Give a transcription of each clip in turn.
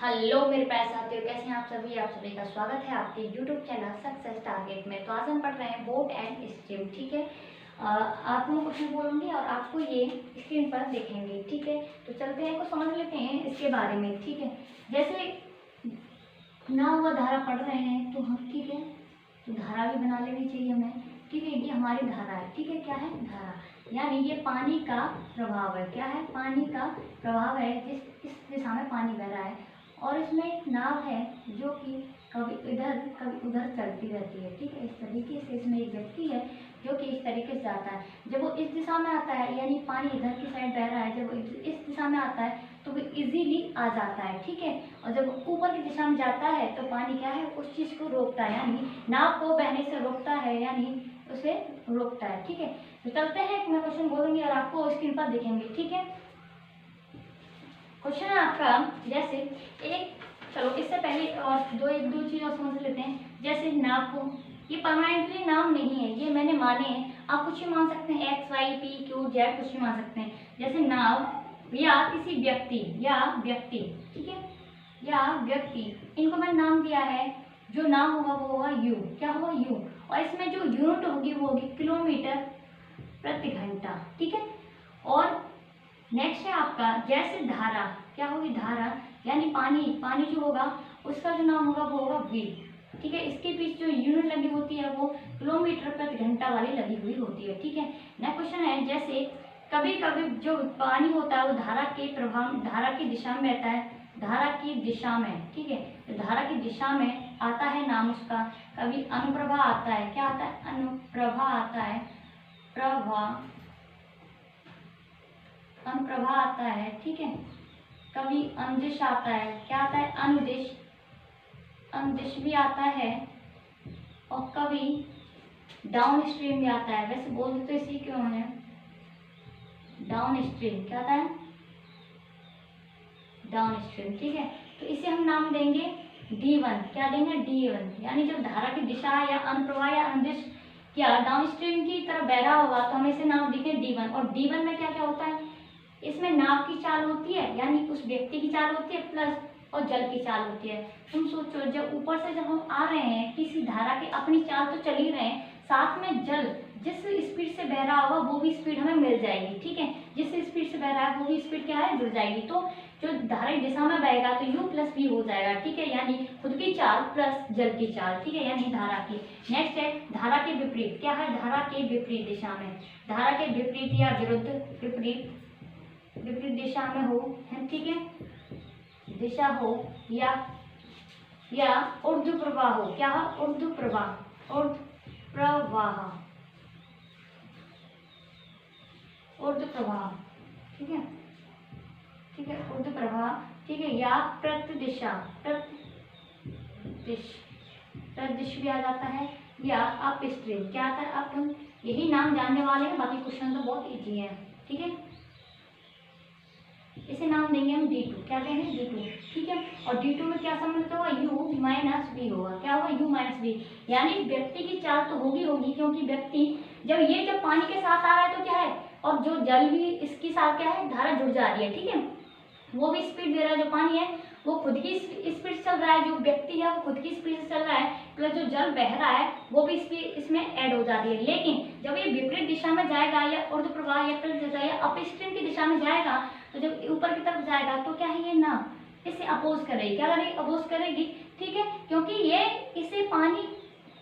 Hello मेरे प्यारे साथियों, कैसे हैं आप सभी का स्वागत है आपके यूट्यूब चैनल सक्सेस टारगेट में। तो आज हम पढ़ रहे हैं बोट एंड स्ट्रीम। ठीक है, आप मैं क्वेश्चन बोलूँगी और आपको ये स्क्रीन पर देखेंगे। ठीक है, तो चलते हैं, को समझ लेते हैं इसके बारे में। ठीक है, जैसे ना हुआ धारा पढ़ रहे हैं तो हम, ठीक है, तो धारा भी बना लेनी चाहिए हमें। ठीक है, ये हमारी धारा है। ठीक है, क्या है? धारा, यानी ये पानी का प्रभाव है। क्या है? पानी का प्रभाव है, इस दिशा में पानी बह रहा है और इसमें एक नाव है जो कि कभी इधर कभी उधर चलती रहती है। ठीक है, इस तरीके से इसमें एक व्यक्ति है जो कि इस तरीके से जाता है। जब वो इस दिशा में आता है, यानी पानी इधर की साइड बह रहा है, जब वो इस दिशा में आता है तो वो इजीली आ जाता है। ठीक है, और जब ऊपर की दिशा में जाता है तो पानी क्या है? उस चीज़ को रोकता है, यानी नाव को बहने से रोकता है, यानी उसे रोकता है। ठीक है, तो चलते हैं, मैं क्वेश्चन बोलूँगी और आपको स्क्रीन पर देखेंगे। ठीक है, क्वेश्चन है आपका, जैसे एक, चलो इससे पहले और एक दो चीज़ और समझ लेते हैं। जैसे नाव को, ये परमानेंटली नाम नहीं है, ये मैंने माने हैं, आप कुछ भी मान सकते हैं, X Y P Q Z कुछ भी मान सकते हैं। जैसे नाव या किसी व्यक्ति, ठीक है, या व्यक्ति, इनको मैंने नाम दिया है। जो नाम होगा वो होगा यू। क्या होगा? यू। और इसमें जो यूनिट होगी वो होगी किलोमीटर प्रति घंटा। ठीक है, और नेक्स्ट है आपका, जैसे धारा, क्या होगी? धारा, यानी पानी जो होगा उसका जो नाम होगा वो होगा वी। ठीक है, इसके पीछे जो यूनिट लगी होती है वो किलोमीटर प्रति घंटा वाली लगी हुई होती है। ठीक है, नेक्स्ट क्वेश्चन है, जैसे कभी कभी जो पानी होता है वो धारा की दिशा में रहता है, धारा की दिशा में। ठीक है, तो धारा की दिशा में आता है नाम उसका। कभी अनुप्रभा आता है। क्या आता है? अनुप्रभा आता है, अनुप्रभा आता है। ठीक है, कभी अनुदिश आता है। क्या आता है? अनुदिश भी आता है, और कभी डाउन स्ट्रीम भी आता है। वैसे बोलते तो इसी क्यों है, डाउन स्ट्रीम। क्या आता है? Down stream. ठीक है, तो इसे हम नाम देंगे D1। क्या देंगे? D1, यानी जब धारा की दिशा या अनुप्रवाह या अनुदिश क्या डाउन स्ट्रीम की तरफ बह रहा होगा तो हम इसे नाम देंगे D1। और D1 में क्या क्या होता है? इसमें नाव की चाल होती है, यानी उस व्यक्ति की चाल होती है, प्लस और जल की चाल होती है। तुम सोचो, जब ऊपर से जब हम आ रहे हैं, किसी धारा की अपनी चाल तो चल ही रहे हैं, साथ में जल जिस स्पीड से बह रहा होगा वो भी स्पीड हमें मिल जाएगी। ठीक है, जिस स्पीड से बह रहा है वो भी स्पीड क्या है? जुड़ जाएगी। तो जो धारा की दिशा में बहेगा तो U प्लस V हो जाएगा। ठीक है, यानी खुद की चाल प्लस जल की चाल। ठीक है, यानी धारा की। नेक्स्ट है धारा के विपरीत। क्या है? धारा के विपरीत दिशा में, धारा के विपरीत या विपरीत दिशा में हो, ठीक है, दिशा हो या ऊर्ध्व प्रवाह हो। क्या है? ऊर्ध्व प्रवाह, ठीक है, ऊर्ध्व प्रवाह। ठीक है, या प्रतिदिशा भी आ जाता है, या अपस्ट्रीम। क्या आता है? अप। यही नाम जानने वाले हैं, बाकी क्वेश्चन तो बहुत इजी है। ठीक है, इसे नाम देंगे हम D2। क्या देंगे? D2। ठीक है, और D2 में क्या सम्मिलित होगा? U माइनस V होगा। क्या होगा? U माइनस V, यानी व्यक्ति की चाल तो होगी, क्योंकि व्यक्ति जब पानी के साथ आ रहा है तो क्या है, और जो जल भी इसके साथ क्या है, धारा जुड़ जा रही है। ठीक है, वो भी स्पीड दे रहा है, जो पानी है वो खुद की स्पीड से चल रहा है, जो व्यक्ति है वो खुद की स्पीड से चल रहा है, प्लस जो जल बह रहा है वो भी स्पीड इसमें ऐड हो जा रही है। लेकिन जब ये विपरीत दिशा में जाएगा, या ऊर्ध्व प्रवाह या प्रतिदिशा या अपस्ट्रीम की दिशा में जाएगा, तो जब ऊपर की तरफ जाएगा तो क्या है, ये ना इसे अपोज करेगी। क्या करेगी? अपोज करेगी। ठीक है, क्योंकि ये इसे पानी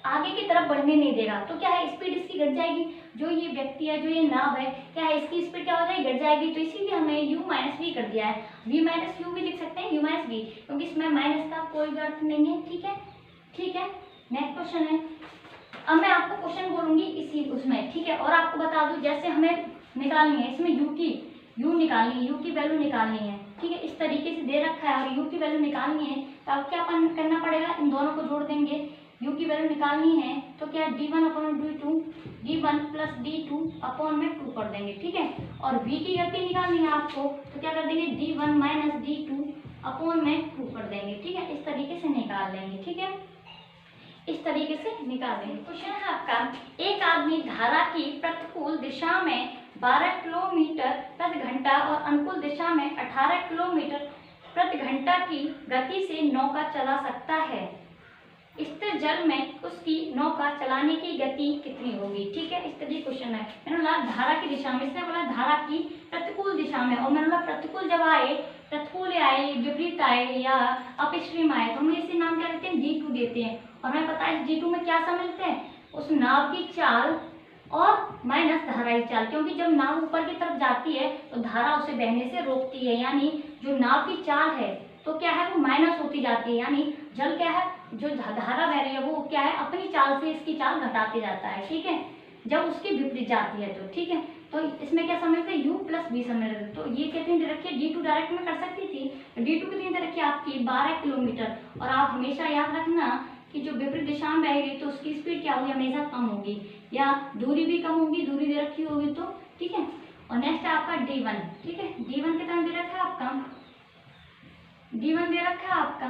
आगे की तरफ बढ़ने नहीं देगा, तो क्या है, स्पीड इसकी घट जाएगी। जो ये व्यक्ति है, जो ये नाव है, क्या है, इसकी स्पीड क्या हो जाएगी? घट जाएगी। तो इसीलिए हमने U माइनस V कर दिया है। V माइनस U भी लिख सकते हैं, U माइनस V, क्योंकि इसमें माइनस का कोई अर्थ नहीं है। ठीक है, नेक्स्ट क्वेश्चन है। अब मैं आपको क्वेश्चन बोलूंगी इसी उसमें। ठीक है, और आपको बता दूं, जैसे हमें निकालनी है इसमें U निकालनी है, U की वैल्यू निकालनी है। ठीक है, इस तरीके से दे रखा है और U की वैल्यू निकालनी है, तो अब क्या करना पड़ेगा? इन दोनों को जोड़ देंगे। U की वैल्यू निकालनी है तो क्या, D1 upon D2, D1 plus D2 upon में 2 कर देंगे। ठीक है, और V की गति निकालनी है आपको, तो क्या कर देंगे? D1 माइनस D2 अपॉन में 2 कर देंगे। ठीक है, इस तरीके से निकाल लेंगे। ठीक है, इस तरीके से निकाल देंगे। क्वेश्चन है आपका, एक आदमी धारा की प्रतिकूल दिशा में 12 किलोमीटर प्रति घंटा और अनुकूल दिशा में 18 किलोमीटर प्रति घंटा की गति से नौका चला सकता है, स्थिर जल में उसकी नौका चलाने की गति कितनी होगी। ठीक है, इस तरीके क्वेश्चन है। मैंने बोला धारा की दिशा में, इसने बोला धारा की प्रतिकूल दिशा में, और मैंने बोला प्रतिकूल जब आए, प्रतिकूल आए, विपरीत आए या अपस्ट्रीम आए तो हम इसे नाम क्या देते हैं, D2 देते हैं। और हमें पता है D2 में क्या सम्मिलित है, उस नाव की चाल और माइनस धारा की चाल, क्योंकि जब नाव ऊपर की तरफ जाती है तो धारा उसे बहने से रोकती है, यानी जो नाव की चाल है तो क्या है, वो माइनस होती जाती है, यानी जल क्या है, जो धारा बह रही है वो क्या है, अपनी चाल से इसकी चाल घटाते जाता है। ठीक है, जब उसकी विपरीत जाती है तो ठीक है, तो इसमें क्या समझते हैं, U + V समझते। तो ये कहते हैं, रखिए D2 डायरेक्ट में कर सकती थी, D2 कितनी दे रखी है आपकी 12 किलोमीटर। और आप हमेशा याद रखना कि जो विपरीत दिशा में बहेगी तो उसकी स्पीड क्या होगी, हमेशा कम होगी, या दूरी भी कम होगी, दूरी दे रखी होगी तो। ठीक है, और नेक्स्ट है आपका D1। ठीक है, D1 कितना दे रखा है आपका, D1 दे रखा है आपका,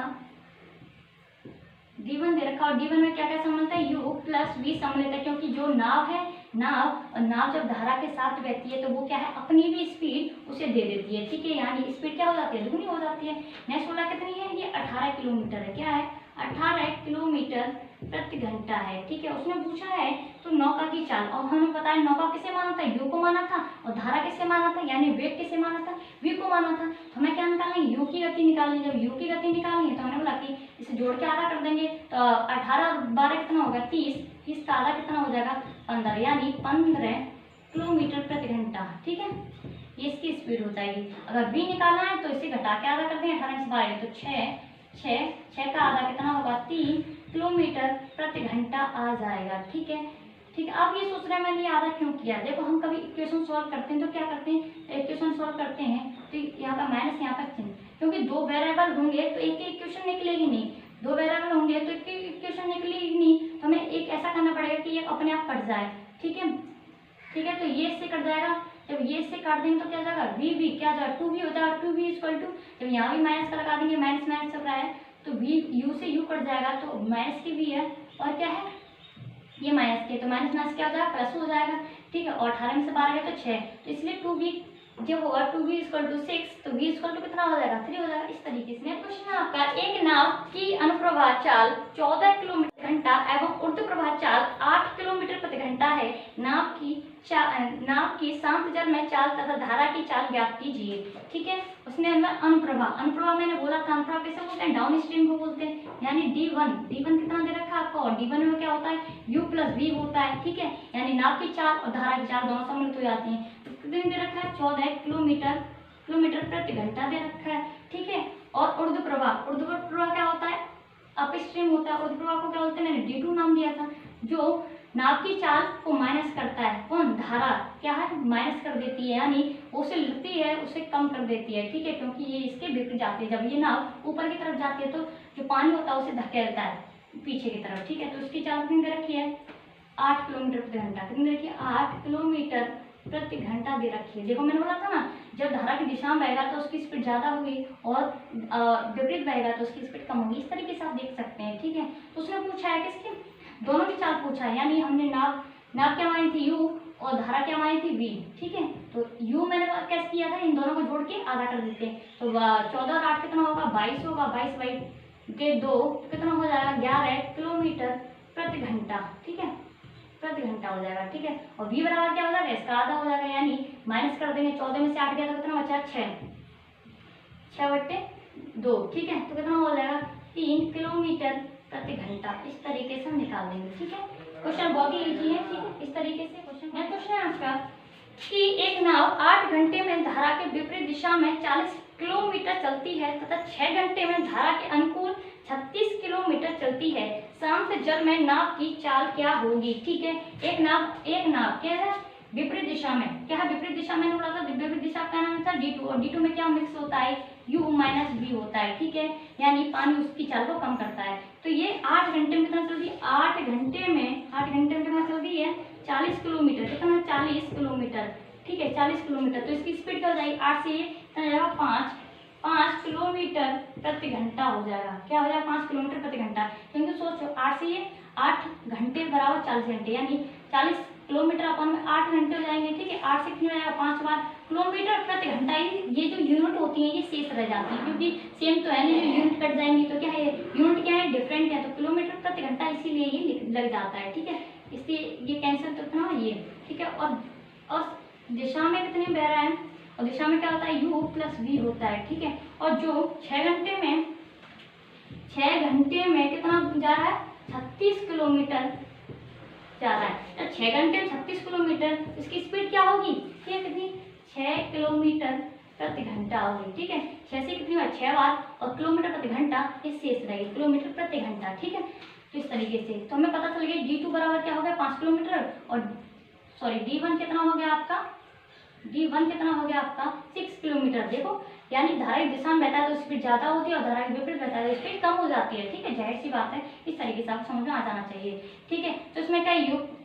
D1 दे रखा, और D1 में क्या क्या सम्मिलित है, U + V सम्मिलित है, क्योंकि जो नाव है, नाव जब धारा के साथ बहती है तो वो क्या है, अपनी भी स्पीड उसे दे देती है। ठीक है, यानी स्पीड क्या हो जाती है, दुगनी हो जाती है। नेक्स्ट बोला कितनी है, ये 18 किलोमीटर है, क्या है, 18 किलोमीटर प्रति घंटा है। ठीक है, उसने पूछा है तो नौका की चाल, और हमें पता है नौका किसे माना था, U को माना था, और धारा किसे माना था, यानी वेग किसे माना था, V को माना था। तो हमें क्या निकालना है, U की गति निकालनी। जब U की गति निकालनी है तो हमने बोला कि इसे जोड़ के आधा कर देंगे, तो 18 और 12 कितना होगा, 30, 30 का आधा कितना हो जाएगा, 15, यानी 15 किलोमीटर प्रति घंटा। ठीक है, ये इसकी स्पीड हो जाएगी। अगर V निकालना है तो इसे घटा के आधा कर देंगे, 18 से 12 तो 6 का आधा कितना होगा, 3 किलोमीटर प्रति घंटा आ जाएगा। ठीक है, ठीक है। आप ये सोच रहे हैं मैंने ये आधा क्यों किया, देखो हम कभी इक्वेशन सॉल्व करते हैं तो क्या करते हैं, इक्वेशन सॉल्व करते हैं तो यहाँ पर माइनस, यहाँ पर चिन्ह, क्योंकि दो वेरिएबल होंगे तो एक ही इक्वेशन निकलेगी नहीं, दो वेरिएबल होंगे तो एक ही इक्वेशन निकलेगी नहीं, तो हमें एक ऐसा करना पड़ेगा कि ये अपने आप कट जाए। ठीक है, ठीक है, तो ये इससे कट जाएगा, जब ये इससे काट देंगे तो क्या जाएगा, V क्या जाएगा, 2V हो जाएगा, 2V = जब यहाँ भी माइनस का लगा देंगे, माइनस माइनस चल रहा है तो V U से U कट जाएगा, तो माइनस की V है और क्या है, ये माइनस के, तो माइनस माइनस क्या हो जाएगा, प्लस हो जाएगा। ठीक है, और 18 में से 12 है तो 6, तो इसलिए 2V जब होगा 2V = 6 तो V = कितना हो जाएगा, 3 हो जाएगा। इस तरीके से क्वेश्चन है आपका, एक नाव की अनुप्रवाह चाल 14 किलोमीटर घंटा एवं ऊर्ध्व प्रवाह चाल 8 किलोमीटर प्रति घंटा है, नाव की शांत जल में चाल तथा धारा की चाल ज्ञात कीजिए। ठीक है, उसने अंदर अनुप्रवाह मैंने बोला था, अनुप्रवाह किसे बोलते हैं, डाउन स्ट्रीम को बोलते हैं, यानी D1 कितना दे रखा है आपको, और D1 में क्या होता है, U + V होता है। ठीक है, यानी नाव की चाल और धारा की चाल दोनों सम्मिलित हो जाती हैं। कितने दे रखा है, 14 किलोमीटर प्रति घंटा दे रखा है। ठीक है, और ऊर्ध्व प्रवाह क्या होता है, अपस्ट्रीम होता है। ऊर्ध्व प्रवाह को क्या बोलते हैं, मैंने D2 नाम दिया था, जो नाव की चाल को माइनस करता है, कौन, धारा क्या है, माइनस कर देती है, यानी उसे लेती है, उसे कम कर देती है। ठीक है, क्योंकि ये इसके विपरीत जाती है, जब ये नाव ऊपर की तरफ जाती है तो जो पानी होता है उसे धकेलता है पीछे की तरफ। ठीक है, तो उसकी चाल कितनी दे रखी है, 8 किलोमीटर प्रति घंटा, कितनी दे रखी है, 8 किलोमीटर प्रति घंटा दे रखी है। देखो मैंने बोला था ना, जब धारा की दिशा में बहेगा तो उसकी स्पीड ज़्यादा होगी और विपरीत बहेगा तो उसकी स्पीड कम होगी। इस तरीके से आप देख सकते हैं। ठीक है, तो उसने पूछा है किसकी, दोनों की चाल पूछा है, यानी हमने नाव क्या मानी थी, U, और धारा क्या मानी थी, V। ठीक है, तो U मैंने कैसे किया था, इन दोनों को जोड़ के आधा कर देते हैं, तो 14 और 8 कितना होगा, 22 होगा, 22/2 कितना हो जाएगा, 11 किलोमीटर प्रति घंटा। ठीक है, प्रति घंटा हो जाएगा। ठीक है, और V बराबर क्या हो जाएगा, इसका आधा हो जाएगा, यानी माइनस कर देंगे, 14 में से 8 गया तो कितना बचा, 6/2। ठीक है, तो कितना हो जाएगा, 3 किलोमीटर प्रति घंटा। इस तरीके से हम निकाल देंगे। ठीक है, क्वेश्चन बहुत ही इजी है। ठीक है, इस तरीके से क्वेश्चन है आपका कि एक नाव 8 घंटे में धारा के विपरीत दिशा में 40 किलोमीटर चलती है तथा 6 घंटे में धारा के अनुकूल 36 किलोमीटर चलती है, शांत जल में नाव की चाल क्या होगी। ठीक है, एक नाव क्या है, विपरीत दिशा में, क्या है, विपरीत दिशा में बोला था, विपरीत दिशा का नाम था D2, और D2 में क्या मिक्स होता है, U - V होता है। ठीक है, यानी पानी उसकी चाल को कम करता है। तो ये 8 घंटे में कितना चलती है, 8 घंटे में कितना चलती है, 40 किलोमीटर, कितना, 40 किलोमीटर। ठीक है, 40 किलोमीटर, तो इसकी स्पीड क्या हो जाएगी, 8 से कितना जाएगा, 5 किलोमीटर प्रति घंटा हो जाएगा। क्या हो जाएगा, 5 किलोमीटर प्रति घंटा, क्योंकि सोचो 8 से 8 घंटे बराबर 40 घंटे, यानी 40 किलोमीटर अपन में 8 घंटे हो जाएंगे, ठीक है। 8 से कितने आएगा 5 बार किलोमीटर प्रति घंटा। ये जो यूनिट होती है ये शेष रह जाती है, क्योंकि सेम तो है नहीं, जो यूनिट कट जाएंगी तो क्या है, यूनिट क्या है, डिफरेंट है, तो किलोमीटर प्रति घंटा इसीलिए ये लग जाता है, ठीक है। इसलिए ये कैंसिल तो था ये, ठीक है। और दिशा में कितने बह रहा है, और दिशा में क्या होता है, u प्लस v होता है, ठीक है। और जो 6 घंटे में कितना जा रहा है, 36 किलोमीटर जा रहा है। तो 6 घंटे में 36 किलोमीटर, इसकी स्पीड क्या होगी, ठीक है, कितनी, 6 किलोमीटर प्रति घंटा होगी, ठीक है। 6 से कितनी बार, 6 बार, और किलोमीटर प्रति घंटा ये शेष रहेगी, किलोमीटर प्रति घंटा, ठीक है। तो इस तरीके से तो हमें पता चल गया d2 बराबर क्या हो गया 5 किलोमीटर, और सॉरी d1 कितना हो गया आपका, d1 कितना हो गया आपका 6 किलोमीटर। देखो यानी धारा की दिशा में बहता है तो स्पीड ज्यादा होती है, और धारा के विपरीत बहता है तो स्पीड कम हो जाती है, ठीक है। जाहिर सी बात है, इस तरीके से आपको समझ में आ जाना चाहिए, ठीक है। तो इसमें क्या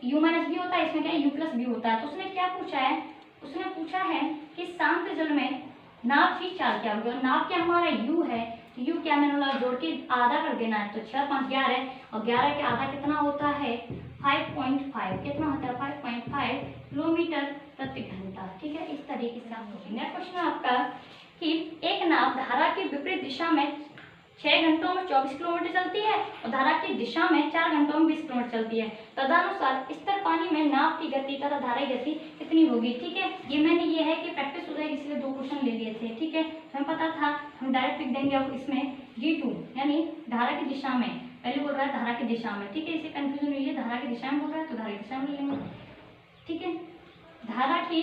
u माइनस v होता है, इसमें क्या u प्लस v होता है। तो उसने क्या पूछा है, उसने पूछा है कि शांत जल में नाव की चाल क्या होगी, और नाव क्या हमारा u है, तो u क्या मैंने बोला जोड़ के आधा कर देना है, तो 6 5 11, और 11 के आधा कितना होता है 5.5, कितना होता है 5.5 किलोमीटर प्रति घंटा, ठीक है। इस तरीके से आप सोचेंगे। नेक्स्ट क्वेश्चन है आपका कि एक नाव धारा की विपरीत दिशा में 6 घंटों में 24 किलोमीटर चलती है, और धारा की दिशा में 4 घंटों में 20 किलोमीटर चलती है। तदनुसार स्थिर पानी में नाव की गति तथा धारा की गति कितनी होगी, ठीक है। ये मैंने ये है कि प्रैक्टिस हो जाएगी, इसलिए 2 क्वेश्चन ले लिए थे, ठीक है। हमें पता था, हम डायरेक्ट लिख देंगे अब इसमें d2 यानी धारा की दिशा में, पहले बोल रहा है धारा की दिशा में, ठीक है। इसे कंफ्यूजन हुई है, धारा की दिशा में बोल रहा है तो धारा की दिशा में ले लेंगे, ठीक है। धारा की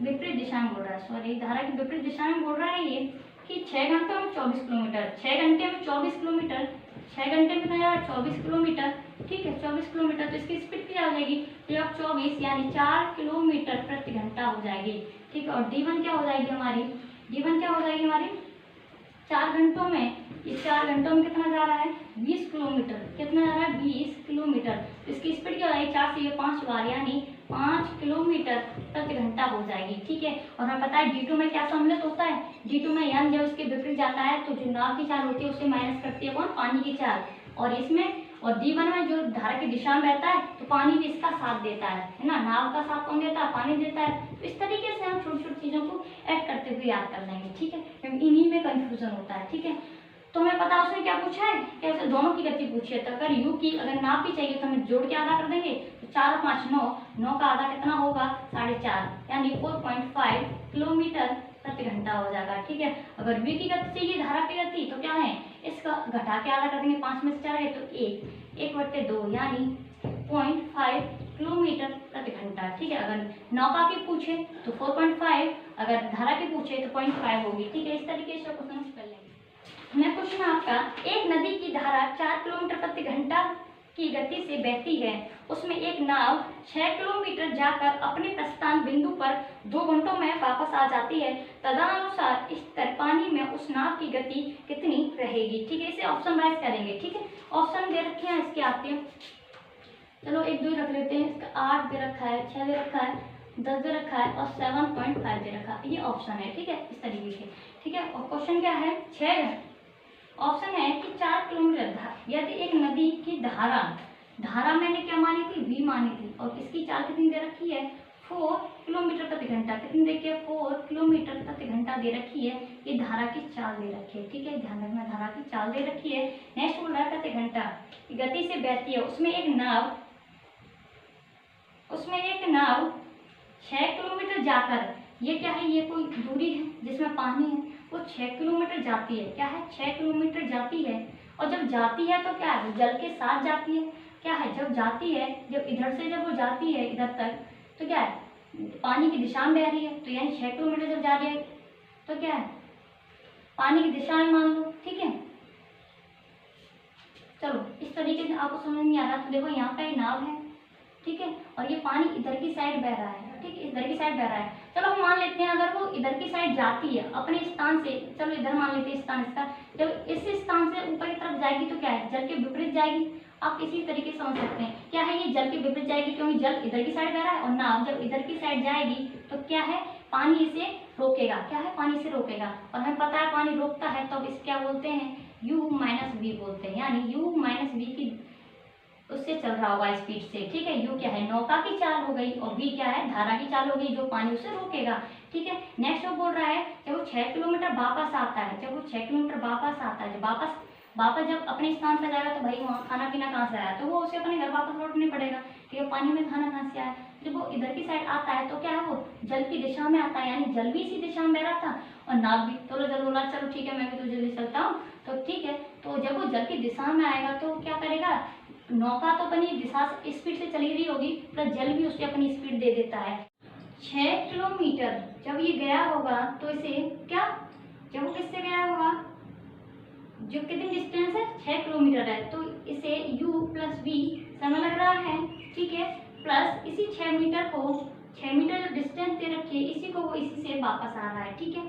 विपरीत दिशा में बोल रहा है, सॉरी धारा की विपरीत दिशा में बोल रहा है ये कि 6 घंटों में 24 किलोमीटर, 6 घंटे में 24 किलोमीटर, 6 घंटे में कितना 24 किलोमीटर, ठीक है 24 किलोमीटर। तो इसकी स्पीड क्या हो जाएगी, तो अब 24 यानी 4 किलोमीटर प्रति घंटा हो जाएगी, ठीक है। और d1 क्या हो जाएगी हमारी, d1 क्या हो जाएगी हमारी 4 घंटों में, इस 4 घंटों में कितना जा रहा है 20 किलोमीटर, कितना जा रहा है 20 किलोमीटर। तो इसकी स्पीड क्या हो जाएगी 4 से ये 5 बार यानी 5 किलोमीटर प्रति घंटा हो जाएगी, ठीक है। और हमें पता है d2 में क्या सम्मिलित होता है, d2 में यान जब उसके विपरीत जाता है तो जो नाव की चाल होती है उसे माइनस करती है कौन, पानी की चाल। और इसमें और d1 में जो धारा की दिशा में बहता है तो पानी भी इसका साथ देता है ना, नाव का साथ कौन देता है, पानी देता है। तो इस तरीके से हम छोटी छोटी चीजों को ऐड करते हुए याद कर लेंगे, ठीक है, क्योंकि इन्हीं में कंफ्यूजन होता है, ठीक है। तो हमें पता उसने क्या पूछा है, क्या उसे दोनों की गति पूछी है। तो अगर u की अगर नाव की चाहिए तो हमें जोड़ के आधा कर देंगे, तो 4 और 5 9, 9 का आधा कितना होगा 4.5 यानी 4.5 किलोमीटर प्रति घंटा हो जाएगा, ठीक है। अगर v की गति चाहिए धारा की गति तो क्या है, इसका घटा के आधा कर देंगे, 5 में से 4 है तो 1/2 यानी 0.5 किलोमीटर प्रति घंटा, ठीक है। अगर नौका की पूछे तो 4.5, अगर धारा की पूछे तो 0.5 होगी, ठीक है। इस तरीके से क्वेश्चन कर लेंगे। नेक्स्ट क्वेश्चन आपका, एक नदी की धारा 4 किलोमीटर प्रति घंटा की गति से बहती है, उसमें एक नाव 6 किलोमीटर जाकर अपने प्रस्थान बिंदु पर 2 घंटों में वापस आ जाती है। तदनुसार इस पानी में उस नाव की गति कितनी रहेगी, ठीक है। इसे ऑप्शन वाइज करेंगे, ठीक है। ऑप्शन दे रखे हैं इसके आपके, चलो 1 2 रख लेते हैं। इसका 8 दे रखा है, 6 दे रखा है, 10 दे रखा है और 7.5 दे रखा है, ये ऑप्शन है, ठीक है। इस तरीके से, ठीक है। और क्वेश्चन क्या है 6 ऑप्शन है कि 4 किलोमीटर यदि एक नदी की धारा मैंने क्या मानी थी, v मानी थी, और इसकी चाल कितनी दे रखी है 4 किलोमीटर प्रति घंटा, कितनी देखिए 4 किलोमीटर प्रति घंटा दे रखी है, ये धारा की चाल दे रखी है, ठीक है। ध्यान रखना धारा की चाल दे रखी है। नेक्स्ट बोल रहा है प्रति घंटा गति से बहती है, उसमें एक नाव 6 किलोमीटर जाकर, ये क्या है, ये कोई दूरी है जिसमें पानी है, वो 6 किलोमीटर जाती है, क्या है 6 किलोमीटर जाती है। और जब जाती है तो क्या है, जल के साथ जाती है, क्या है जब जाती है, जब इधर से जब वो जाती है इधर तक तो क्या है पानी की दिशा में बह रही है, तो यानी 6 किलोमीटर जब जा रही है तो क्या है पानी की दिशा में मान लो, ठीक है। चलो इस तरीके से आपको समझ नहीं आ रहा तो देखो यहाँ पे नाव है, ठीक है, और ये पानी इधर की साइड बह रहा है, ठीक है, इधर की साइड बह रहा है। चलो हम मान लेते हैं अगर वो इधर की साइड जाती है अपने स्थान से, चलो इधर मान लेते हैं स्थान इसका, जब इस स्थान से ऊपर की तरफ जाएगी तो क्या है जल के विपरीत जाएगी। आप इसी तरीके से समझ सकते हैं, क्या है ये जल के विपरीत जाएगी क्योंकि जल इधर की साइड बह रहा है, और नाव जब इधर की साइड जाएगी तो क्या है पानी इसे रोकेगा, क्या है पानी इसे रोकेगा, और हमें पता है पानी रोकता है तो अब इसे क्या बोलते हैं u माइनस वी बोलते हैं, यानी u माइनस वी की उससे चल रहा होगा स्पीड से, ठीक है। यू क्या है, नौका की चाल हो गई, और वी क्या है, धारा की चाल हो गई, जो पानी उसे रोकेगा, ठीक है। नेक्स्ट वो बोल रहा है जब वो 6 किलोमीटर वापस आता है, जब वो 6 किलोमीटर वापस आता है, जब वापस जब अपने स्थान पर जाएगा तो भाई वहाँ खाना पीना कहाँ से आया, तो वो उसे अपने घर वापस लौटने पड़ेगा, कि वो पानी में खाना कहाँ से आया। जब वो इधर की साइड आता है तो क्या है, वो जल की दिशा में आता है, यानी जल भी इसी दिशा में बह रहा था और नाव भी। तो जल बोला चलो ठीक है मैं भी तो जल्दी चलता हूँ, तो ठीक है। तो जब वो जल की दिशा में आएगा तो क्या करेगा, नौका तो अपनी दिशा से स्पीड से चली रही होगी, प्लस जल भी उसे अपनी स्पीड दे देता है। 6 किलोमीटर जब ये गया होगा तो इसे क्या, जब वो किससे गया होगा, जो कितनी डिस्टेंस है 6 किलोमीटर है, तो इसे u प्लस वी समय लग रहा है, ठीक है। प्लस इसी 6 मीटर को, 6 मीटर जो डिस्टेंस दे रखी है इसी को वो इसी से वापस आ रहा है, ठीक है।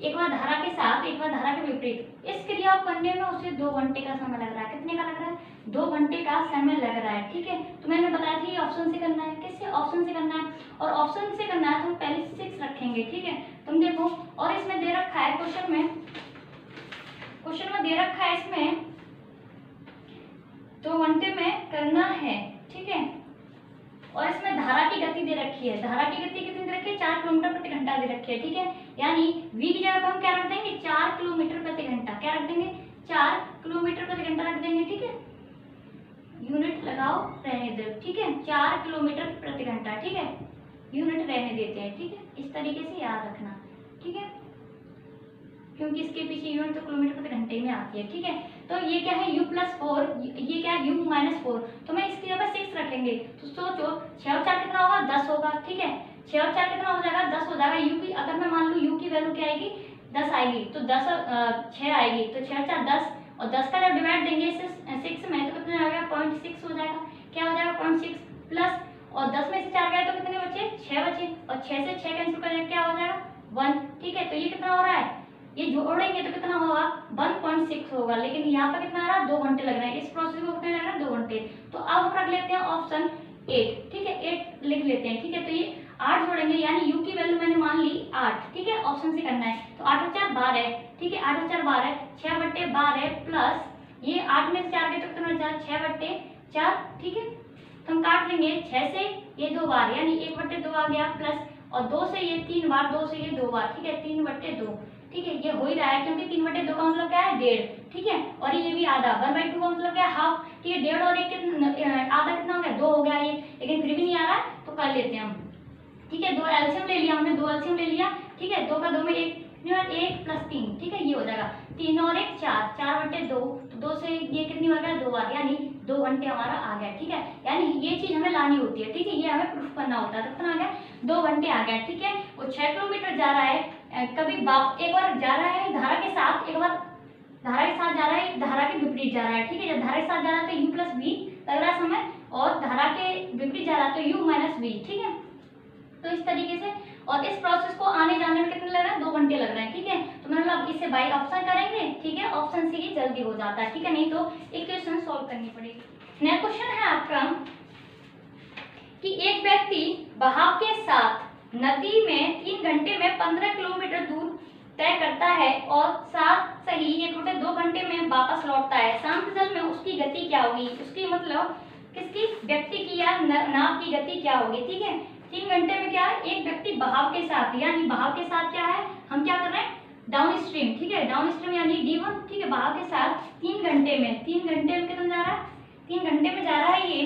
एक बार धारा के साथ एक बार धारा के विपरीत, इस क्रिया को करने में उसे 2 घंटे का समय लग रहा है। कितने का लग रहा है, 2 घंटे का समय लग रहा है, ठीक है। तो मैंने बताया था ये ऑप्शन से करना है, किससे, ऑप्शन से करना है, और ऑप्शन से करना है तो हम पहले 6 रखेंगे, ठीक है। तुम देखो, और इसमें दे रखा है क्वेश्चन में दे रखा है इसमें 2 घंटे में करना है, ठीक है। और इसमें धारा की गति दे रखी है, धारा की गति कितनी दे रखी है, 4 किलोमीटर प्रति घंटा दे रखी है, ठीक है। यानी v की जगह पर हम क्या रख देंगे, 4 किलोमीटर प्रति घंटा, क्या रख देंगे, 4 किलोमीटर प्रति घंटा रख देंगे, ठीक है। यूनिट लगाओ रहने दो, ठीक है, 4 किलोमीटर प्रति घंटा, ठीक है, यूनिट रहने देते हैं, ठीक है। इस तरीके से याद रखना, ठीक है, क्योंकि इसके पीछे यूनिट तो किलोमीटर प्रति घंटे में आती है, ठीक है। तो ये क्या है u+4, ये क्या है u-4, तो मैं इसकी जगह 6 रखेंगे। तो सोचो 6 और 4 कितना होगा, 10 होगा, ठीक है। 6 और 4 कितना हो जाएगा, 10 हो जाएगा। u की अगर मैं मान लूँ u की वैल्यू क्या आएगी, 10 आएगी, तो 6 आएगी, तो 6 और 4 10, और 10 का जब डिवाइड देंगे 6 में तो कितना आएगा, 0.6 हो जाएगा। क्या हो जाएगा, 0.6 प्लस, और 10 में से 4 गए तो कितने बचे, 6 बचे, और 6 से 6 कैंसिल कर जाएगा, क्या हो जाएगा 1, ठीक है। तो ये कितना हो रहा है, ये जोड़ेंगे तो कितना होगा, 1.6 होगा, लेकिन यहाँ पर कितना आ रहा है, 2 घंटे लग रहे हैं, इस प्रोसेस को कितने लग रहा है, 2 घंटे। तो अब हम रख लेते हैं ऑप्शन 8, ठीक है, 8 लिख लेते हैं, ठीक है। तो ये 8 जोड़ेंगे, यानी u की वैल्यू मैंने मान ली 8, ठीक है, ऑप्शन से करना है। तो 8 और 4 12, ठीक है, 8 और 4 12, 6/12 प्लस ये 8 में से 4 गए तो कितना हो जाएगा, 6/4, ठीक है। तो हम काट लेंगे, 6 से ये 2 बार, यानी 1/2 आ गया, प्लस और 2 से ये 3 बार, 2 से ये 2 बार, ठीक है, 3/2, ठीक है। ये हो ही रहा है क्योंकि 3/2 का मतलब क्या है, 1.5, ठीक है। और ये भी आधा, 1/2 का मतलब क्या है, हाफ, ठीक है। 1.5 और 1 आधा कितना हो गया, 2 हो गया ये, लेकिन फिर भी नहीं आ रहा है तो कर लेते हैं हम, ठीक है। 2 एलसीएम ले लिया हमने, 2 एलसीएम ले लिया, ठीक है। 2 का 2 में 1 प्लस 3, ठीक है, ये हो जाएगा 3 और 1 4, 4/2, तो 2 से ये कितनी बार गया, 2 बार, यानी 2 घंटे हमारा आ गया, ठीक है। यानी ये चीज हमें लानी होती है, ठीक है, ये हमें प्रूफ करना होता है। तो कितना आ गया, 2 घंटे आ गया, ठीक है। वो 6 किलोमीटर जा रहा है, कभी एक बार जा रहा है धारा के साथ, एक बार धारा के साथ जा रहा है, धारा के विपरीत जा रहा है, ठीक है। जब धारा के साथ जा रहा है तो u+v लग रहा है समय, और धारा के विपरीत जा रहा है तो u-v, ठीक है। तो इस तरीके से, और इस प्रोसेस को आने जाने में कितने लग रहा है, 2 घंटे लग रहे हैं, ठीक है। तो मतलब इससे बाई ऑप्शन करेंगे, ठीक है, ऑप्शन से ही जल्दी हो जाता है, ठीक है, नहीं तो इक्वेशन सॉल्व करनी पड़ेगी। नेक्स्ट क्वेश्चन है आपका कि एक व्यक्ति बहाव के साथ नदी में 3 घंटे में 15 किलोमीटर दूर तय करता है और साथ सही 1/2 घंटे में वापस लौटता है। शांत जल में उसकी गति क्या होगी, उसकी मतलब किसकी, व्यक्ति की या नाव की गति क्या होगी, ठीक है। 3 घंटे में क्या है, एक व्यक्ति बहाव के साथ, यानी बहाव के साथ क्या है, हम क्या कर रहे हैं, डाउन स्ट्रीम, ठीक है, डाउन स्ट्रीम यानी d1, ठीक है, बहाव के साथ 3 घंटे में कितना जा रहा है, 3 घंटे में जा रहा है, ये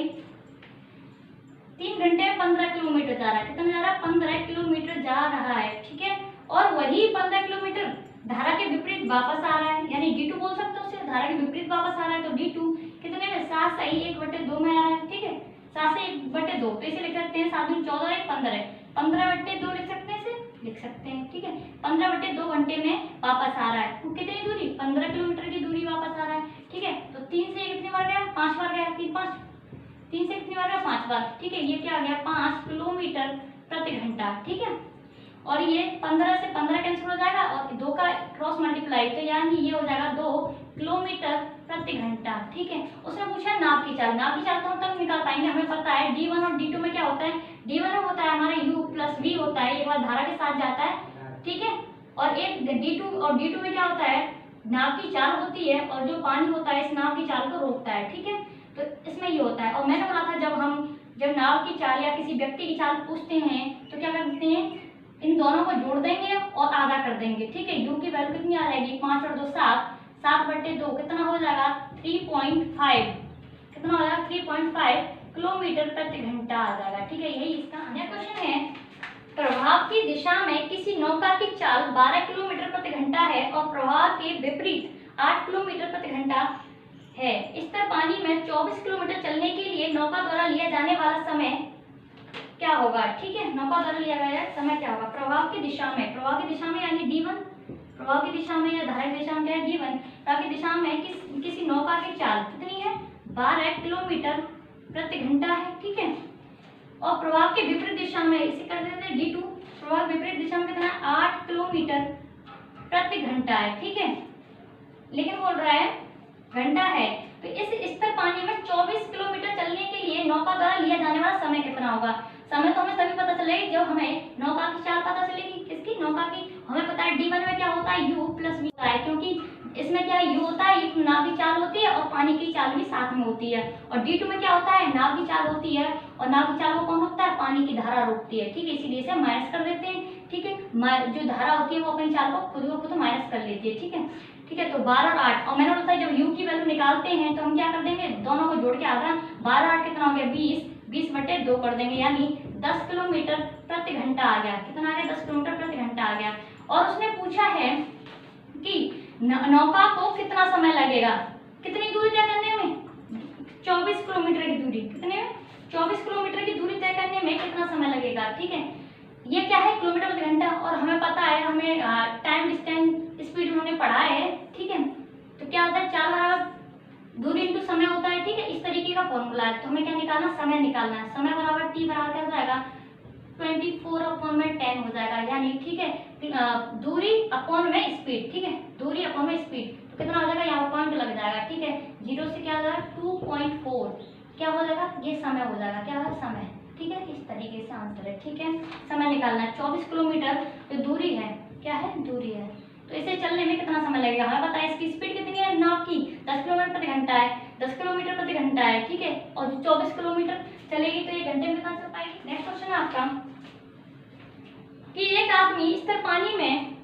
3 घंटे में 15 किलोमीटर जा रहा है, कितना जा रहा है, 15 किलोमीटर जा रहा है, ठीक है। और वही 15 किलोमीटर धारा के विपरीत वापस आ रहा है, यानी d2 बोल सकते हो उसे, धारा के विपरीत वापस आ रहा है, तो d2 कितने में, 7 सही 1/2 में आ रहा है, ठीक है, 7 से 1/2, तो इसे लिख सकते हैं 7 में 14 1 15, 15/2 लिख सकते हैं, इसे लिख सकते हैं, ठीक है। 15/2 घंटे में वापस आ रहा है, तो कितनी दूरी, 15 किलोमीटर की दूरी वापस आ रहा है, ठीक है। तो 3 से कितनी बार गया, 5 बार गया, 3 से कितनी बार गया, 5 बार, ठीक है। ये क्या आ गया, 5 किलोमीटर प्रति घंटा, ठीक है। और ये 15 से 15 कैंसिल हो जाएगा, और 2 का क्रॉस मल्टीप्लाई, तो यानी ये हो जाएगा 2 किलोमीटर प्रति घंटा, ठीक है। उसने पूछा नाव की चाल, तो हम तक निकाल पाएंगे, हमें पता है d1 और d2 में क्या होता है, d1 में होता है हमारा u+v होता है, एक बार धारा के साथ जाता है, ठीक है। और एक d2 में क्या होता है, नाव की चाल होती है, और जो पानी होता है इस नाव की चाल को रोकता है, ठीक है। तो इसमें ये होता है। और मैंने बोला था जब नाव की चाल या किसी व्यक्ति की चाल पूछते हैं तो क्या करते हैं, इन दोनों को जोड़ देंगे और आधा कर देंगे। ठीक है, u की वैल्यू कितनी आ जाएगी, 5 और 2 7, 7/2 कितना हो जाएगा 3.5, कितना हो जाएगा 3.5 किलोमीटर प्रति घंटा आ जाएगा। ठीक है, यही इसका अन्य क्वेश्चन है। प्रवाह की दिशा में किसी नौका की चाल 12 किलोमीटर प्रति घंटा है और प्रवाह के विपरीत 8 किलोमीटर प्रति घंटा है। इस तरह पानी में 24 किलोमीटर चलने के लिए नौका द्वारा लिया जाने वाला समय क्या होगा। ठीक है, नौका द्वारा लिया गया समय क्या होगा। प्रवाह की दिशा में यानी d1, प्रवाह की दिशा में या धारा की दिशा में क्या है d1, प्रवाह की दिशा में किसी नौका की चाल कितनी है 12 किलोमीटर प्रति घंटा है। ठीक है, और प्रवाह के विपरीत दिशा में इसे कर देते हैं d2, प्रवाह के विपरीत दिशा में कितना है 8 किलोमीटर प्रति घंटा है। ठीक है, लेकिन बोल रहा है घंटा है, तो इस स्तर पानी में 24 किलोमीटर चलने के लिए नौका द्वारा लिया जाने वाला समय कितना होगा। समय तो हमें तभी पता चलेगी जब हमें नौका की चाल पता चलेगी। किसकी, नौका की। हमें पता है d1 में क्या होता है u प्लस v होता है, क्योंकि इसमें क्या u होता है, नाव की चाल होती है और पानी की चाल भी साथ में होती है। और d2 में क्या होता है, नाव की चाल होती है और नाव की चाल को कौन रोकता है, पानी की धारा रोकती है। ठीक है, इसीलिए इसे माइनस कर देते हैं। ठीक है, जो धारा होती है वो अपनी चाल को खुद माइनस कर लेती है। ठीक है, ठीक है, तो 12 और 8, और मैंने बोला जब u की वैल्यू निकालते हैं तो हम क्या कर देंगे, दोनों को जोड़ के आधा, 12 8 कितना हो गया 20, 20/2 कर देंगे, यानी 10 किलोमीटर प्रति घंटा आ गया। कितना आ गया, 10 किलोमीटर प्रति घंटा आ गया। और उसने पूछा है कि नौका को कितना समय लगेगा, कितनी दूरी तय करने में, 24 किलोमीटर की दूरी, कितने में 24 किलोमीटर की दूरी तय करने में कितना समय लगेगा। ठीक है, ये क्या है किलोमीटर प्रति घंटा, और हमें पता है, हमें टाइम डिस्टेंस स्पीड उन्होंने पढ़ा है। ठीक है, तो क्या होता है, चाल बराबर दूरी इंटू समय होता है। ठीक है, इस तरीके का फॉर्मूला है। तो हमें क्या निकालना, समय निकालना है। समय बराबर t बराबर क्या हो जाएगा 24/10 हो जाएगा, यानी ठीक है दूरी अपॉन में स्पीड। ठीक है, दूरी अपॉन में स्पीड, तो कितना हो जाएगा, यहाँ पॉइंट लग जाएगा। ठीक है, 0 से क्या हो जाएगा 2.4 क्या हो जाएगा, ये समय हो जाएगा, क्या है समय। ठीक है, इस तरीके से आंसर है। ठीक है, समय निकालना है। 24 किलोमीटर जो दूरी है, क्या है दूरी है, तो इसे चलने में कितना समय लगेगा, हमें पता है इसकी स्पीड कितनी है नाव की, 10 किलोमीटर प्रति घंटा है, 10 किलोमीटर प्रति घंटा है। ठीक है, और 24 किलोमीटर चलेगी तो ये घंटे में कितना चल पाएगी। नेक्स्ट क्वेश्चन है आपका कि एक आदमी इस तरह पानी में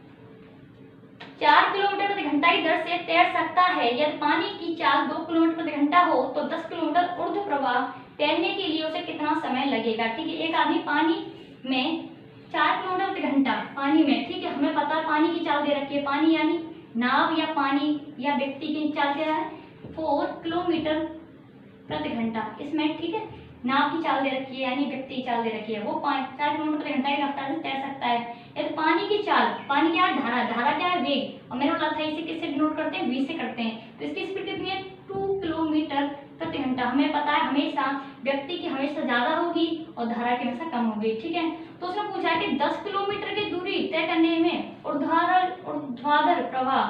4 किलोमीटर प्रति घंटा की दर से तैर सकता है। यदि पानी की चाल 2 किलोमीटर प्रति घंटा हो तो 10 किलोमीटर ऊर्ध्व प्रवाह तैरने के लिए उसे कितना समय लगेगा। ठीक है, एक आदमी पानी में 4 किलोमीटर प्रति घंटा पानी में, ठीक है, हमें पता है पानी की चाल दे रखी है, पानी यानी नाव या पानी या व्यक्ति की चाल क्या है 4 किलोमीटर प्रति घंटा इसमें। ठीक है, नाव की चाल दे रखी है यानी व्यक्ति की चाल दे रखी है, वो 4 किलोमीटर प्रति घंटा की रफ्तार से तैर सकता है। यदि पानी की चाल, पानी क्या है धारा क्या है वेग, और मैंने बोला था इसे किससे डिनोट करते हैं, v से करते हैं, तो इसकी स्पीड कितनी है 2 किलोमीटर प्रति घंटा। हमें पता है हमेशा व्यक्ति की हमेशा ज्यादा होगी और धारा की हमेशा कम होगी। ठीक है, तो उसने पूछा है कि 10 किलोमीटर की दूरी तय करने में ऊर्ध्वाधर प्रवाह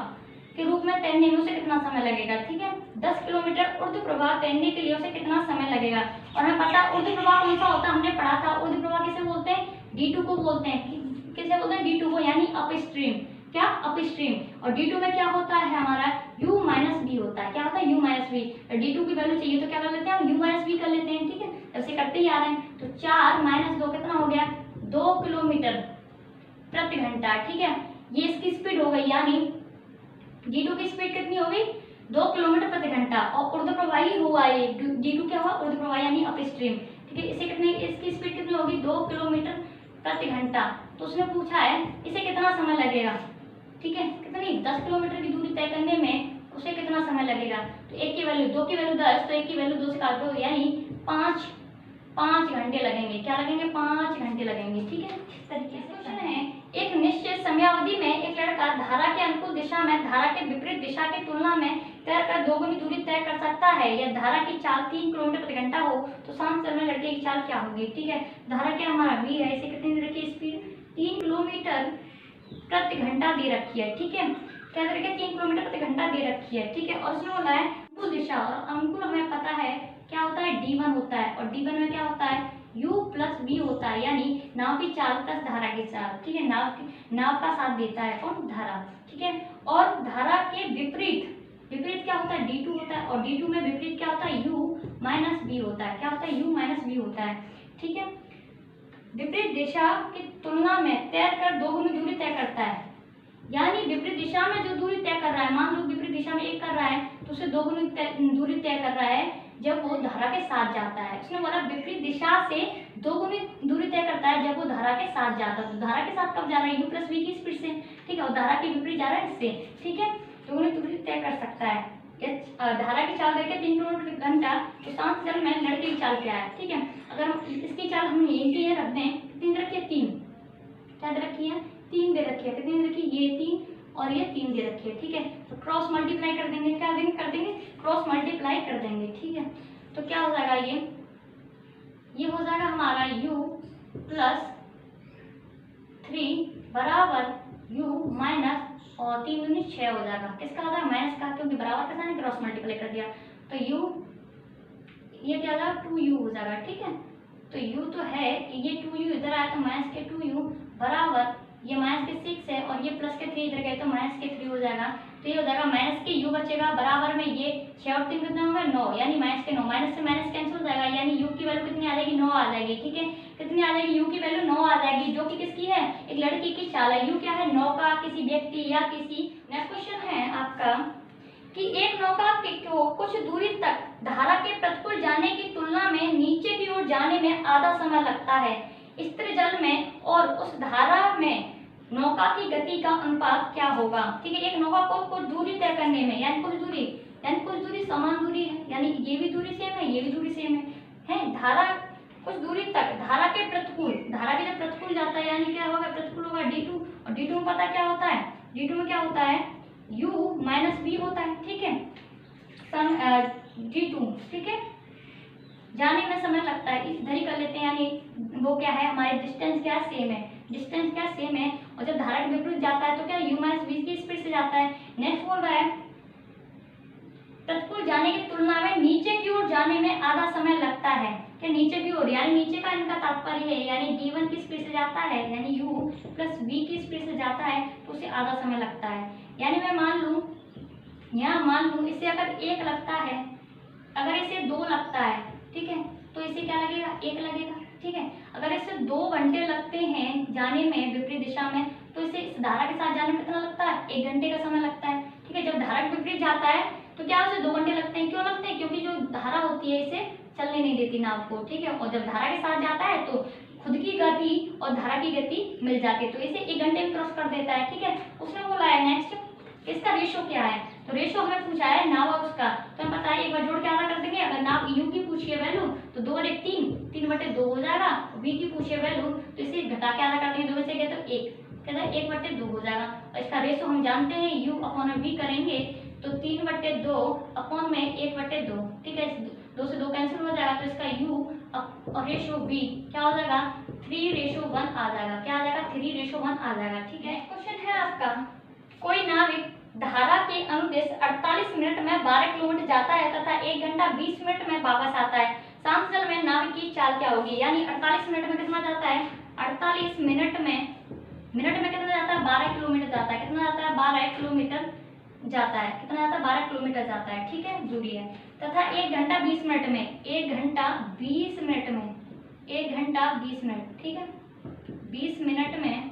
के रूप में तैरने में उसे कितना समय लगेगा। ठीक है, 10 किलोमीटर ऊर्ध्व प्रवाह तैरने के लिए उसे कितना समय लगेगा। और हमें पता है ऊर्ध्व प्रवाह कौन सा होता है, हमने पढ़ा था ऊर्ध्व प्रवाह किसे बोलते हैं, d2 को बोलते हैं। किसे बोलते हैं, d2 को, यानी अपस्ट्रीम, क्या अपस्ट्रीम। और d2 में क्या होता है हमारा u माइनस v होता है, क्या होता है u माइनस v। d2 की वैल्यू चाहिए तो क्या कर लेते हैं हम u माइनस v कर लेते हैं। ठीक है, ऐसे करते ही आ रहे हैं, तो 4 - 2 कितना हो गया 2 किलोमीटर प्रति घंटा। ठीक है, ये इसकी स्पीड हो गई, यानी d2 की स्पीड कितनी हो गई 2 किलोमीटर प्रति घंटा, और ऊर्ध्व प्रवाही हुआ ये d2 क्या हुआ ऊर्ध्व प्रवाही यानी अपस्ट्रीम। ठीक है, इसे कितने, इसकी स्पीड कितनी होगी 2 किलोमीटर प्रति घंटा। तो उसने पूछा है इसे कितना समय लगेगा। ठीक है, कितनी 10 किलोमीटर की दूरी तय करने में उसे कितना समय लगेगा। तो 1 की वैल्यू 2 की वैल्यू 10, तो 1 की वैल्यू 2 से काट दो, यानी 5 घंटे लगेंगे। क्या लगेंगे 5 घंटे लगेंगे। ठीक है, इस तरीके से क्वेश्चन है, एक निश्चित समयावधि में एक लड़का धारा के अनुकूल दिशा में धारा के विपरीत दिशा की तुलना में तैरकर 2 गुनी दूरी तय कर सकता है। यह धारा की चाल 3 किलोमीटर प्रति घंटा हो तो शांत चल में लड़के की चाल क्या होगी। ठीक है, धारा क्या हमारा v है, इसे कितनी दे रखी है स्पीड 3 किलोमीटर प्रति घंटा दे रखी है। ठीक है, क्या दे रखी है 3 किलोमीटर प्रति घंटा दे रखी है। ठीक है, और उसने बोला है अनुकूल दिशा, और अनुकूल हमें पता है क्या होता है d1 होता है, और d1 में क्या होता है u प्लस v होता है, यानी नाव की चाल प्लस धारा की चाल। ठीक है, नाव का साथ देता है कौन धारा। ठीक है, और धारा के विपरीत विपरीत क्या होता है, D2 होता है, और D2 में विपरीत क्या होता है, U माइनस B होता है। क्या होता है, U माइनस B होता है। ठीक है, विपरीत दिशा की तुलना में तैरकर दोगुनी दूरी तय करता है। यानी विपरीत दिशा में जो दूरी तय कर रहा है, मान लो विपरीत दिशा में 1 कर रहा है तो उसे दोगुनी दूरी तय कर रहा है जब वो धारा के साथ जाता है। उसने बोला विपरीत दिशा से दोगुनी दूरी तय करता है जब वो धारा के साथ जाता है। तो धारा के साथ कब जा रहा है, U प्लस V की स्पीड से। ठीक है, और धारा के विपरीत जा रहा है इससे। ठीक है, दोगुनी दूरी तय कर सकता है। धारा की चाल देखिए 3 किलोमीटर घंटा, तो शांत जल में लड़के की चाल क्या है। ठीक है, अगर इसकी चाल हम ये रख दें, कितनी दे रखी है, 3। क्या दे रखी है, 3 दे रखी है। कितनी दे रखी है, ये 3 और ये 3 दे रखी है। ठीक है, तो क्रॉस मल्टीप्लाई कर देंगे। क्या देंगे, कर देंगे क्रॉस मल्टीप्लाई कर देंगे। ठीक है, तो क्या हो जाएगा, ये हो जाएगा हमारा U प्लस 3 बराबर U माइनस, और 3 दूनी 6 हो जाएगा। किसका हो जाएगा, माइनस का, क्योंकि बराबर का साइन क्रॉस मल्टीप्लाई कर दिया। तो U ये क्या हो जाएगा, 2U हो जाएगा। ठीक है, तो U तो है कि ये 2U इधर आया तो माइनस के 2U बराबर ये माइनस के 6 है और ये प्लस के 3 इधर गए तो माइनस के 3 हो जाएगा। तो ये हो जाएगा माइनस के U बचेगा बराबर में ये 6 और 3 कितना होगा, 9, यानी माइनस के 9, माइनस से माइनस कैंसिल हो जाएगा, यानी U की वैल्यू कितनी आ जाएगी, 9 आ जाएगी। ठीक है, कितनी आ जाएगी, U की वैल्यू 9 आ जाएगी, जो कि किसकी है, एक लड़की की चाल है। U क्या है, नौका, किसी व्यक्ति या किसी। नेक्स्ट क्वेश्चन है आपका कि एक नौका को कुछ दूरी तक धारा के प्रतिकूल जाने की तुलना में नीचे की ओर जाने में आधा समय लगता है। स्थिर जल में और उस धारा में नौका की गति का अनुपात क्या होगा। ठीक है, एक नौका को कुछ दूरी तय करने में, यानी कुछ दूरी समान दूरी है, यानी ये भी दूरी सेम है, ये भी दूरी सेम है धारा कुछ दूरी तक धारा के प्रतिकूल, धारा के जब प्रतिकूल जाता है यानी क्या होगा, प्रतिकूल होगा D2, और D2 में पता क्या होता है, D2 में क्या होता है, U माइनस B होता है। ठीक है, D2। ठीक है, जाने में समय लगता है, इधर ही कर लेते हैं, यानी वो क्या है, हमारे डिस्टेंस क्या सेम है, डिस्टेंस क्या सेम है, और जब धारा के विपरीत जाता है तो क्या U माइनस B की स्पीड से जाता है। नेक्स्ट बोल रहा है प्रतिकूल जाने की तुलना में नीचे की ओर जाने में आधा समय लगता है। क्या नीचे की ओर, यानी नीचे का इनका तात्पर्य है, यानी D1 की स्पीड से जाता है, यानी U प्लस B की स्पीड से जाता है तो उसे आधा समय लगता है। यानी मैं मान लूँ, यहाँ मान लूँ इसे अगर 1 लगता है, अगर इसे 2 लगता है, ठीक है, तो इसे क्या लगेगा, 1 लगेगा। ठीक है, अगर इसे 2 घंटे लगते हैं जाने में विपरीत दिशा में, तो इसे इस धारा के साथ जाने में कितना लगता है, 1 घंटे का समय लगता है। ठीक है, जब धारा के विपरीत जाता है तो क्या उसे 2 घंटे लगते हैं। क्यों लगते हैं, क्योंकि जो धारा होती है इसे चलने नहीं देती नाव को। ठीक है, और जब धारा के साथ जाता है तो खुद की गति और धारा की गति मिल जाती है, तो इसे 1 घंटे में क्रॉस कर देता है। ठीक है, उसने बोला है नेक्स्ट इसका रेशो क्या है, तो रेशो हमें पूछा है नाव और उसका, तो हम बताइए एक बार जोड़ के आधा कर देंगे। अगर नाव U की पूछी है वैल्यू तो 2 और 1 3/2 हो जाएगा। V की पूछी है वैल्यू तो इसे घटा के आधा कर देंगे, 2 में से गए तो 1, कहता है 1/2 हो जाएगा। और इसका रेशो हम जानते हैं U अपॉन V करेंगे तो 3/2 अपॉन में 1/2। ठीक है, 2 से 2 कैंसिल हो जाएगा, तो इसका U और रेशो V क्या हो जाएगा, 3:1 आ जाएगा। क्या आ जाएगा, 3:1 आ जाएगा। ठीक है, क्वेश्चन है आपका, कोई नाविक धारा के अनुदेश 48 मिनट में 12 किलोमीटर जाता है तथा 1 घंटा 20 मिनट में वापस आता है। शांत जल में नाविक की चाल क्या होगी, यानी 48 मिनट में कितना जाता है, 48 मिनट में कितना जाता है, 12 किलोमीटर जाता है। कितना जाता है, 12 किलोमीटर जाता है। कितना जाता है, 12 किलोमीटर जाता है। ठीक है, दूरी है, तथा 1 घंटा 20 मिनट में, 1 घंटा 20 मिनट में, 1 घंटा 20 मिनट, ठीक है, 20 मिनट में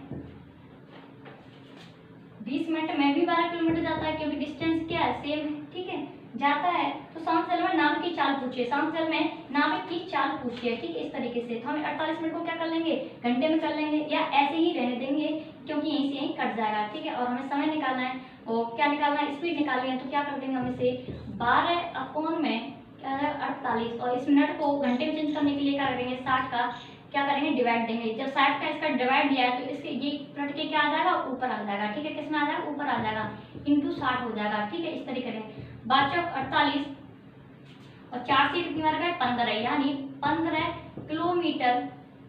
20 मिनट में भी 12 किलोमीटर जाता है, क्योंकि डिस्टेंस क्या है, सेम है। ठीक है, जाता है। तो शांत जल में नाविक की चाल पूछिए, शांत जल में नाविक की चाल पूछिए। ठीक है, इस तरीके से तो हम 48 मिनट को क्या कर लेंगे, घंटे में कर लेंगे, या ऐसे ही रहने देंगे क्योंकि यहीं से यहीं कट जाएगा। ठीक है, और हमें समय निकालना है, और क्या निकालना है, स्पीड निकालनी है। तो क्या कर देंगे हम इसे 12 अपॉन में क्या है 48, और इस मिनट को घंटे में चेंज करने के लिए क्या करेंगे, 60 का क्या करेंगे, डिवाइड देंगे। जब 60 का इसका डिवाइड दिया है तो इसके ये मिनट के क्या आ जाएगा, ऊपर आ जाएगा। ठीक है, किसमें आ जाएगा, ऊपर आ जाएगा, इंटू 60 हो जाएगा। ठीक है, इस तरीके से 48 और 4 से कितनी बार गए, 15, यानी 15 किलोमीटर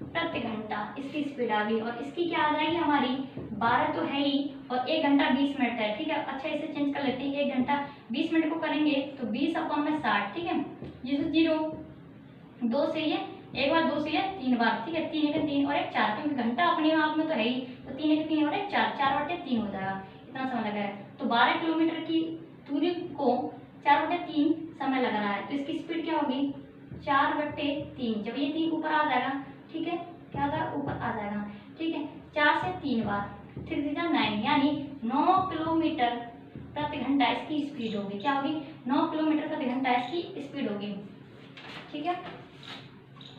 प्रति घंटा इसकी स्पीड आ गई। और इसकी क्या आ जाएगी हमारी, 12 तो है ही और 1 घंटा 20 मिनट है। ठीक है, अच्छा इसे चेंज कर लेते हैं, 1 घंटा 20 मिनट को करेंगे तो 20 अपॉन में 60। ठीक है, ये 0 2 से ये एक बार, 2 से ये 3 बार। ठीक है, 3 1 3 और 1 4, क्योंकि घंटा अपने आप में तो है ही, तो 3 1 3 और 1 4, 4/3 हो जाएगा। इतना समय लगा है। तो 12 किलोमीटर की दूरी को समय लग रहा है, तो इसकी स्पीड क्या होगी 4/3। जब ये 3 ऊपर आ जाएगा, ठीक है, क्या होता है ऊपर आ जाएगा, ठीक है, 4 से 3 बार 3 × 9 यानी 9 किलोमीटर प्रति घंटा इसकी स्पीड होगी। क्या होगी 9 किलोमीटर प्रति घंटा इसकी स्पीड होगी, ठीक है।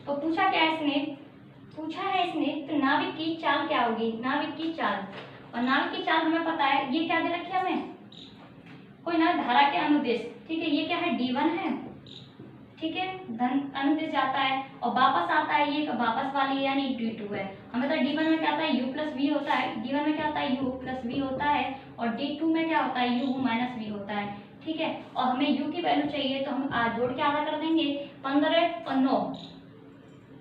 तो पूछा क्या है इसने, तो नाविक की चाल क्या होगी, नाविक की चाल, और नाविक की चाल हमें पता है, ये क्या दे रखी है हमें, कोई ना धारा के अनुदिश, ठीक है, ये क्या है D1 है, ठीक है, धन अनुदिश जाता है और वापस आता है, ये वापस वाली यानी D2 है। हमें तो D1 में क्या होता है U + V होता है, D1 में क्या होता है U + V होता है, और D2 में क्या होता है U - V होता है, ठीक है। और हमें U की वैल्यू चाहिए, तो हम आज जोड़ के आधा कर देंगे, 15 और 9,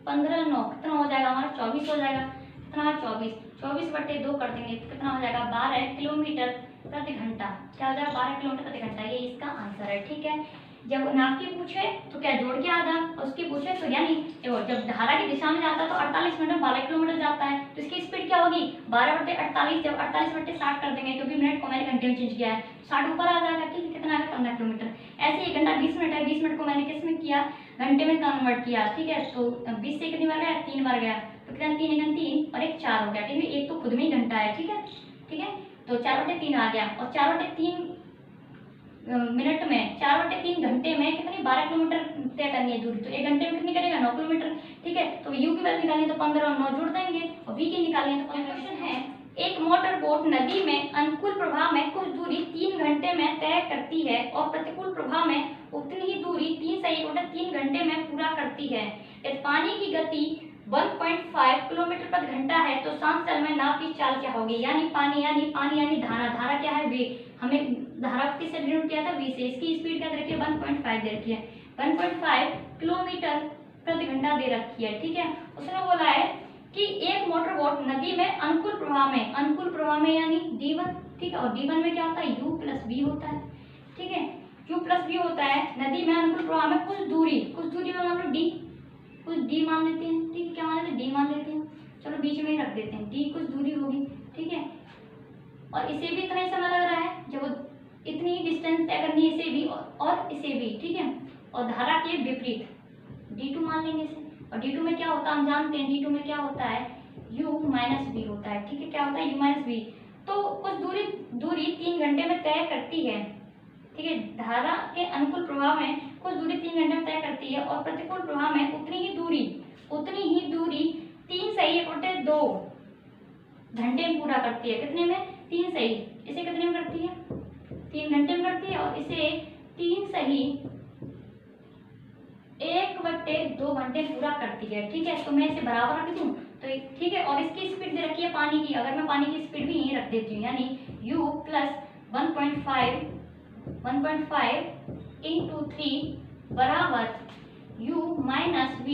15 9 कितना हो जाएगा हमारा 24 हो जाएगा, कितना 24/2 कर देंगे, कितना हो जाएगा 12 किलोमीटर प्रति घंटा, क्या हो जाएगा 12 किलोमीटर प्रति घंटा, ये इसका आंसर है, ठीक है। जब नाव की पूछे तो क्या जोड़ के आधा, और उसकी पूछे तो यानी जब धारा की दिशा में जाता है तो 48 मिनट में 12 किलोमीटर जाता है, तो इसकी स्पीड क्या होगी 12/48। जब 48/60 कर देंगे, क्योंकि मिनट को मैंने घंटे में चेंज किया है, 60 ऊपर आ जाएगा, ठीक है, कितना आएगा 15 किलोमीटर। ऐसे 1 घंटा 20 मिनट है, 20 मिनट को मैंने किस में किया, घंटे में कन्वर्ट किया, ठीक है। तो 20 से कितनी बार गया 3 बार गया, तो कितना 3 × 3 और 1 4 हो गया, ठीक है, एक तो खुद में ही घंटा है, ठीक है, ठीक है। तो 4/3 आ गया, और 4/3 मिनट में 4/3 घंटे में कितनी 12 किलोमीटर तय करनी है दूरी, तो 1 घंटे में कितनी करेगा 9 किलोमीटर, ठीक है। तो यू की वैल्यू निकालनी है, तो 15 और 9 जोड़ देंगे, और वी की निकालनी है। तो क्वेश्चन है, एक मोटर बोट नदी में अनुकूल प्रवाह में कुछ दूरी 3 घंटे में तय करती है और प्रतिकूल प्रवाह में उतनी ही दूरी 3 घंटे में पूरा करती है। यदि पानी की गति 1.5 किलोमीटर प्रति घंटा है, तो शांत जल में नाव की चाल क्या होगी, यानी पानी यानी धारा क्या है वेग, हमें धारा किससे डिनोट किया था v से, इसकी स्पीड क्या दे रखी है 1.5 दे रखी है, 1.5 किलोमीटर प्रति घंटा दे रखी है, ठीक है। उसने बोला है कि एक मोटर बोट नदी में अनुकूल प्रवाह में यानी D1, ठीक है, और D1 में क्या होता है U + V होता है, ठीक है, U + V होता है, नदी में अनुकूल प्रवाह में कुछ दूरी में मान लो D, कुछ D मान लेते हैं, ठीक है, क्या मान लेते हैं D मान लेते हैं, चलो बीच में ही रख देते हैं, D कुछ दूरी होगी, ठीक है। और इसे भी इतना ही समय लग रहा है, जब इतनी ही डिस्टेंस तय करनी है इसे भी और इसे भी, ठीक है। और धारा के विपरीत D2 मान लेंगे इसे, और D2 में क्या होता है हम जानते हैं, D2 में क्या होता है U - V होता है, ठीक है, क्या होता है U - V। तो कुछ दूरी 3 घंटे में तय करती है, ठीक है, धारा के अनुकूल प्रवाह में कुछ दूरी 3 घंटे में तय करती है, और प्रतिकूल प्रवाह में उतनी ही दूरी 3 सही 2 घंटे में पूरा करती है, कितने में 3 सही, इसे कितने में करती है 3 घंटे में करती है, और इसे 3 सही 1/2 घंटे पूरा करती है, ठीक है। तो मैं इसे बराबर रख दूं, तो ठीक है, और इसकी स्पीड दे रखी है पानी की, अगर मैं पानी की स्पीड भी यहीं रख देती हूँ, यानी U + 1.5 × 3 बराबर U - V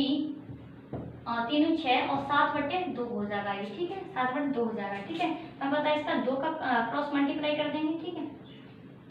3 6 और 7/2 हो जाएगा ये, ठीक है, 7/2 हो जाएगा, ठीक है। मैं पता है इसका 2 का क्रॉस मल्टीप्लाई कर देंगे, ठीक है,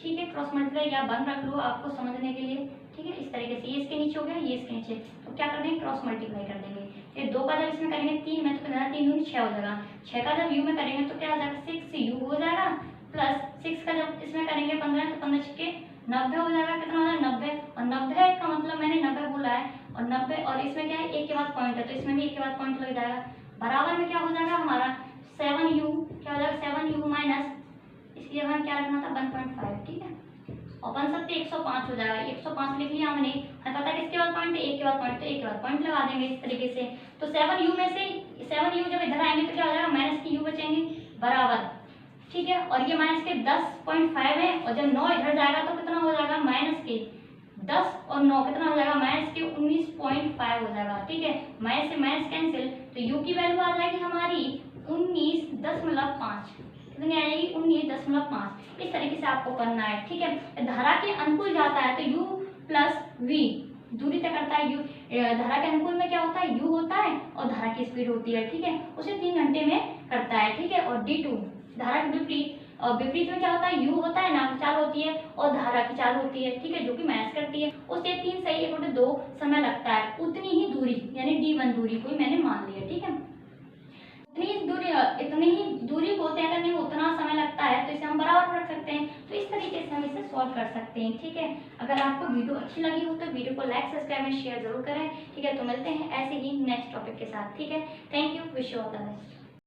ठीक है, क्रॉस मल्टीप्लाई या बंद रख लो आपको समझने के लिए, ठीक है। इस तरीके से ये इसके नीचे हो गया, ये इसके नीचे, तो क्या कर देंगे क्रॉस मल्टीप्लाई कर देंगे। ये 2 का जब इसमें करेंगे 3 में, तो कितना 3 दूनी 6 हो जाएगा, 6 का जब U में करेंगे तो क्या हो जाएगा 6U हो जाएगा, प्लस 6 का जब इसमें करेंगे 15, तो 15 6 90 हो जाएगा, कितना हो जाएगा 90, और 90 का मतलब मैंने 90 बोला है, और 90 और इसमें क्या है 1 के बाद पॉइंट है, तो इसमें भी 1 के बाद पॉइंट लग जाएगा, बराबर में क्या हो जाएगा हमारा 7U, क्या हो जाएगा 7U माइनस इसकी जगह क्या रखना था 1.5, ठीक है, और 105 हो जाएगा, 105 लिख लिया हमने, हमें पता है किसके बाद पॉइंट है 1 के बाद पॉइंट, तो 1 के बाद पॉइंट लगा देंगे इस तरीके से। तो 7U में से 7U जब इधर आएंगे तो क्या हो जाएगा माइनस की U बचेंगे बराबर, ठीक है, और ये माइनस के 10.5 है, और जब 9 इधर जाएगा तो कितना हो जाएगा माइनस के 10 और 9 कितना हो जाएगा माइनस के 19.5 हो जाएगा, ठीक है, माइनस से माइनस कैंसिल, तो U की वैल्यू आ जाएगी हमारी 19.5, कितनी आ जाएगी 19.5। इस तरीके से आपको करना है, ठीक है। धारा के अनुकूल जाता है तो U + V दूरी तय करता है, धारा के अनुकूल में क्या होता है U होता है और धारा की स्पीड होती है, ठीक है, उसे 3 घंटे में करता है, ठीक है। और D2 धारा के विपरीत, और विपरीत में क्या होता है U होता है, नाव की चाल होती है, और धारा की चाल होती है, ठीक है, जो कि माइनस करती है, उसे 3 सही 1/2 समय लगता है, उतनी ही दूरी यानी D1 दूरी को मैंने मान लिया, ठीक है। इतनी ही दूरी को तय करने में उतना समय लगता है, तो इसे हम बराबर रख सकते हैं। तो इस तरीके से हम इसे सॉल्व कर सकते हैं। ठीक है, अगर आपको वीडियो अच्छी लगी हो तो वीडियो को लाइक, सब्सक्राइब एंड शेयर जरूर करें। ठीक है, तो मिलते हैं ऐसे ही नेक्स्ट टॉपिक के साथ। ठीक है, thank you, wish you all the best.